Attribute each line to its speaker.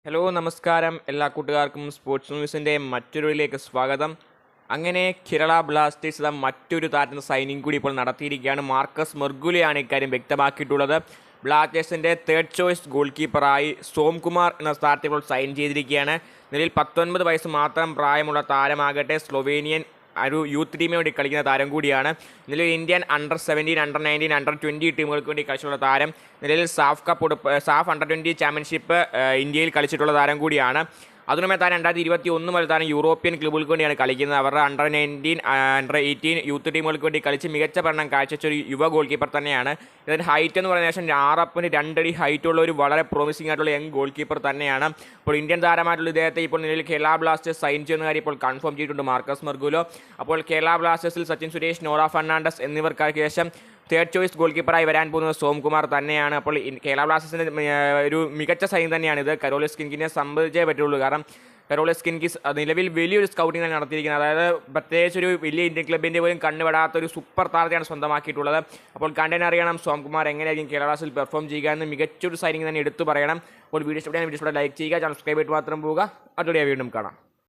Speaker 1: Hello നമസ്കാരം എല്ലാ കൂട്ടുകാർക്കും സ്പോർട്സ് ന്യൂസിൻ്റെ മറ്റൊരുവിലേക്ക് സ്വാഗതം. അങ്ങനെ കേരള ബ്ലാസ്റ്റേഴ്സ് മറ്റൊരു താരത്തിൻ്റെ സൈനിങ് കൂടി ഇപ്പോൾ നടത്തിയിരിക്കുകയാണ്. മാർക്കസ് മെർഗുലിയാണ് ഇക്കാര്യം വ്യക്തമാക്കിയിട്ടുള്ളത്. ബ്ലാസ്റ്റേഴ്സിൻ്റെ തേർഡ് ചോയ്സ് ഗോൾ കീപ്പറായി സോംകുമാർ എന്ന താരത്തെ ഇപ്പോൾ സൈൻ ചെയ്തിരിക്കുകയാണ്. നിലവിൽ 19 വയസ്സ് മാത്രം പ്രായമുള്ള താരമാകട്ടെ സ്ലൊവേനിയൻ ഒരു യൂത്ത് ടീമിന് വേണ്ടി കളിക്കുന്ന താരം കൂടിയാണ്. നിലവിൽ ഇന്ത്യൻ അണ്ടർ 17, അണ്ടർ 19, അണ്ടർ 20 ടീമുകൾക്ക് വേണ്ടി കളിച്ചിട്ടുള്ള താരം. നിലവിൽ സാഫ് അണ്ടർ 20 ചാമ്പ്യൻഷിപ്പ് ഇന്ത്യയിൽ കളിച്ചിട്ടുള്ള താരം കൂടിയാണ്. അതിനുമേ താരം 2021 മുതൽ താരം യൂറോപ്യൻ ക്ലബുകൾക്ക് വേണ്ടിയാണ് കളിക്കുന്നത്. അവരുടെ അണ്ടർ 19, അണ്ടർ 18 യൂത്ത് ടീമുകൾക്ക് വേണ്ടി കളിച്ച് മികച്ച പഠനം കാഴ്ചവെച്ച ഒരു യുവ ഗോൾ കീപ്പർ തന്നെയാണ്. ഇതിൻ്റെ ഹൈറ്റ് എന്ന് പറയുന്ന ശേഷം 6'2" ഹൈറ്റുള്ള ഒരു വളരെ പ്രോമിസിംഗ് ആയിട്ടുള്ള യങ് ഗോൾ കീപ്പർ തന്നെയാണ്. അപ്പോൾ ഇന്ത്യൻ താരമായിട്ടുള്ള ഇദ്ദേഹത്തെ ഇപ്പോൾ നിലവിൽ കേരള ബ്ലാസ്റ്റേഴ്സ് സൈൻ ചെയ്യുന്ന കാര്യം ഇപ്പോൾ കൺഫേം ചെയ്തിട്ടുണ്ട് മാർക്കസ് മെർഗുലോ. അപ്പോൾ കേരള ബ്ലാസ്റ്റേഴ്സിൽ സച്ചിൻ സുരേഷ്, നോറ ഫെർണാണ്ടസ് എന്നിവർക്ക് ശേഷം തേർഡ് ചോയ്സ് ഗോൾ കീപ്പറായി വരാൻ പോകുന്നത് സോംകുമാർ തന്നെയാണ്. അപ്പോൾ കേരള ബ്ലാസ്റ്റേഴ്സിൻ്റെ ഒരു മികച്ച സൈൻ തന്നെയാണിത്. കരോളിസ് കിൻകിനെ സംബന്ധിച്ചേ പറ്റുള്ളൂ. കാരണം കരോളിസ് കിൻകിസ് നിലവിൽ വലിയൊരു സ്കൗട്ടിംഗ് തന്നെ നടത്തിയിരിക്കുന്നത്. അതായത് പ്രത്യേകിച്ച് ഒരു വലിയ ഇന്ത്യൻ ക്ലബിൻ്റെ പോലും കണ്ണുപെടാത്ത ഒരു സൂപ്പർ താരത്തെയാണ് സ്വന്തമാക്കിയിട്ടുള്ളത്. അപ്പോൾ കണ്ടറിയണം സോംകുമാർ എങ്ങനെയായിരിക്കും കേരള ബ്ലാസ്റ്റേഴ്സിൽ പെർഫോം ചെയ്യുക എന്ന് മികച്ചൊരു സൈനിങ് തന്നെ എടുത്തു പറയണം. അപ്പോൾ വീഡിയോ ഇഷ്ടപ്പെട്ടാൽ ലൈക്ക് ചെയ്യുക, ചാനൽ സബ്സ്ക്രൈബ് ചെയ്തിട്ട് മാത്രം പോവുക. അടുത്ത വീണ്ടും കാണാം.